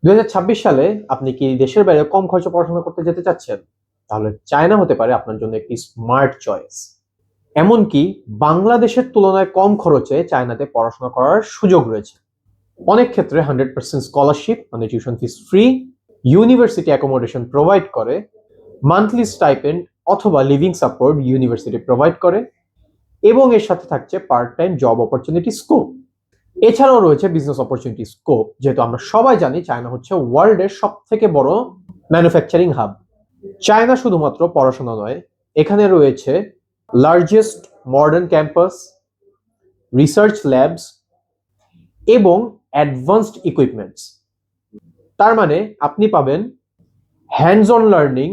2026 সালে আপনি কি দেশের বাইরে কম খরচে পড়াশোনা করতে যেতে চাচ্ছেন? তাহলে চায়না হতে পারে আপনার জন্য একটি স্মার্ট চয়েস। এমনকি বাংলাদেশের তুলনায় কম খরচে চায়নাতে পড়াশোনা করার সুযোগ রয়েছে। অনেক ক্ষেত্রে 100% স্কলারশিপ মানে tuition fees free, university accommodation provide করে, মান্থলি স্টাইপেন্ড অথবা লিভিং সাপোর্ট ইউনিভার্সিটি প্রোভাইড করে এবং এর সাথে থাকছে part time job opportunity scope. এছাড়াও রয়েছে বিজনেস অপরচুনিটি স্কোপ, যেহেতু আমরা সবাই জানি চায়না হচ্ছে ওয়ার্ল্ডের সব থেকে বড় ম্যানুফ্যাকচারিং হাব। চায়না শুধুমাত্র পড়াশোনা নয়, এখানে রয়েছে largest modern campus, research labs এবং অ্যাডভান্সড ইকুইপমেন্টস। তার মানে আপনি পাবেন hands on learning,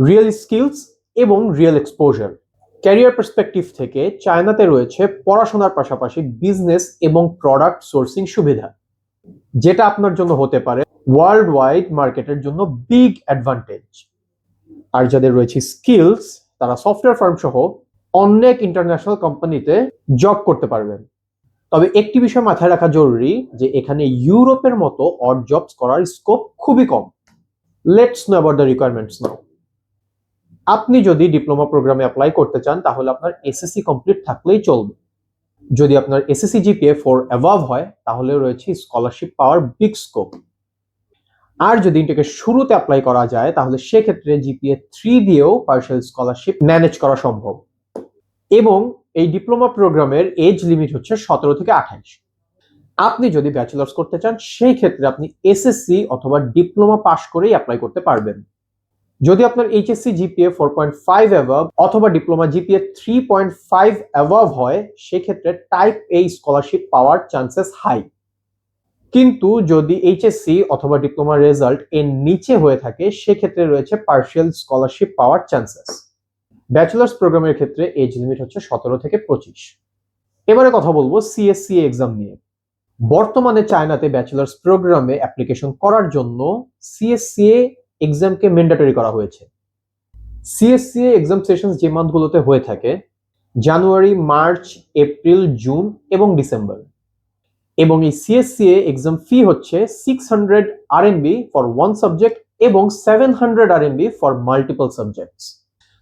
real skills এবং রিয়েল এক্সপোজার। ক্যারিয়ার পার্সপেক্টিভ থেকে চায়নাতে রয়েছে পড়াশোনার পাশাপাশি বিজনেস এবং প্রোডাক্ট সোর্সিং সুবিধা, যেটা আপনার জন্য হতে পারে ওয়ার্ল্ড ওয়াইড মার্কেটের জন্য বিগ অ্যাডভান্টেজ। আর যাদের রয়েছে স্কিলস, তারা সফটওয়্যার ফার্ম সহ অনেক ইন্টারন্যাশনাল কোম্পানিতে জব করতে পারবেন। তবে একটি বিষয় মাথায় রাখা জরুরি যে এখানে ইউরোপের মতো অড জবস করার স্কোপ খুবই কম। Let's know about the requirements now. আপনি যদি ডিপ্লোমা প্রোগ্রামে অ্যাপ্লাই করতে চান তাহলে আপনার এসএসসি কমপ্লিট থাকলেই চলবে। যদি আপনার এসএসসি জিপিএ 4 অ্যাবাভ হয় তাহলে রয়েছে স্কলারশিপ পাওয়ার বিগ স্কোপ। আর যদি ইনটেকে শুরুতে অ্যাপ্লাই করা যায় তাহলে সেক্ষেত্রে জিপিএ 3 দিয়েও পার্শিয়াল স্কলারশিপ ম্যানেজ করা সম্ভব। এবং এই ডিপ্লোমা প্রোগ্রামের এজ লিমিট হচ্ছে 17 থেকে 28। আপনি যদি ব্যাচেলার্স করতে চান সেই ক্ষেত্রে আপনি এসএসসি অথবা ডিপ্লোমা পাশ করেই অ্যাপ্লাই করতে পারবেন। যদি আপনার এইচএসসি জিপিএ 4.5 অ্যাবাভ অথবা ডিপ্লোমা জিপিএ 3.5 অ্যাবাভ হয় সেক্ষেত্রে টাইপ এ স্কলারশিপ পাওয়ার চান্সেস হাই। কিন্তু যদি এইচএসসি অথবা ডিপ্লোমা রেজাল্ট এর নিচে হয়ে থাকে সেক্ষেত্রে রয়েছে পার্শিয়াল স্কলারশিপ পাওয়ার চান্সেস। ব্যাচেলার্স প্রোগ্রামের ক্ষেত্রে এজ লিমিট হচ্ছে 17 থেকে 25। এবারে কথা বলবো সিএসসিএ এক্সাম নিয়ে। বর্তমানে চায়নাতে ব্যাচেলার্স প্রোগ্রামে অ্যাপ্লিকেশন করার জন্য সিএসসিএ এক্সামকে ম্যান্ডেটরি করা হয়েছে। সিএসসিএ এক্সাম সেশন যে মান্থগুলোতে হয়ে থাকে জানুয়ারি, মার্চ, এপ্রিল, জুন এবং ডিসেম্বর। এবং এই সিএসসিএ এক্সাম ফি হচ্ছে 600 আরএমবি ফর ওয়ান সাবজেক্ট এবং 700 আরএমবি ফর মাল্টিপল সাবজেক্টস।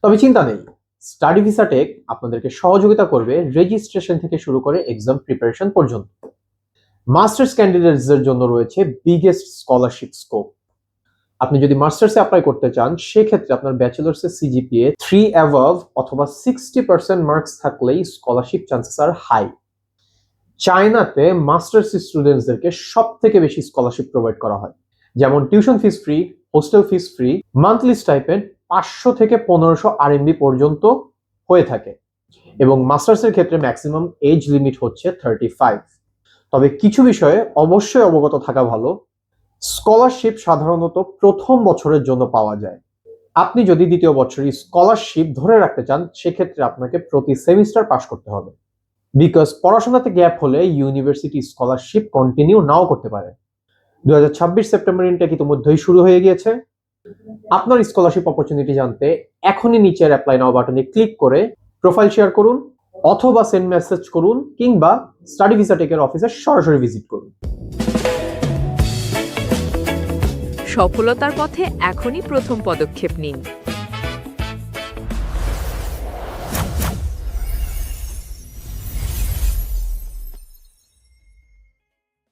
তবে চিন্তা নেই, স্টাডি ভিসা টেক আপনাদেরকে সহযোগিতা করবে রেজিস্ট্রেশন থেকে শুরু করে এক্সাম প্রিপারেশন পর্যন্ত। মাস্টার্স ক্যান্ডিডেটসদের জন্য রয়েছে বিগেস্ট স্কলারশিপ স্কোপ। আপনি যদি মাস্টার্সে অ্যাপ্লাই করতে চান সেক্ষেত্রে আপনার ব্যাচেলার্সের সিজিপিএ 3 অ্যাবাভ অথবা 60% মার্কস থাকলেই স্কলারশিপ চান্সেস আর হাই। চায়নাতে মাস্টার্স স্টুডেন্টসদেরকে সব থেকে বেশি স্কলারশিপ প্রোভাইড করা হয়, যেমন tuition fees free, hostel fees free, monthly stipend 500 থেকে 1500 আরএমবি পর্যন্ত হয়ে থাকে এবং মাস্টার্সের ক্ষেত্রে ম্যাক্সিমাম এজ লিমিট হচ্ছে 35। তবে কিছু বিষয়ে অবশ্যই অবগত থাকা ভালো। স্কলারশিপ সাধারণত প্রথম বছরের জন্য পাওয়া যায়। আপনি যদি দ্বিতীয় বছরই স্কলারশিপ ধরে রাখতে চান সেক্ষেত্রে আপনাকে প্রতি সেমিস্টার পাস করতে হবে, বিকজ পড়াশোনাতে গ্যাপ হলে ইউনিভার্সিটি স্কলারশিপ কন্টিনিউ নাও করতে পারে। 2026 সেপ্টেম্বর ইনটেক ইতিমধ্যেই শুরু হয়ে গিয়েছে। আপনার স্কলারশিপ অপরচুনিটি জানতে এখনই নিচের অ্যাপ্লাই নাও বাটনে ক্লিক করে প্রোফাইল শেয়ার করুন অথবা সেন্ড মেসেজ করুন কিংবা স্টাডি ভিসা টেকের অফিসে সরাসরি ভিজিট করুন। সফলতার পথে এখনই প্রথম পদক্ষেপ নিন।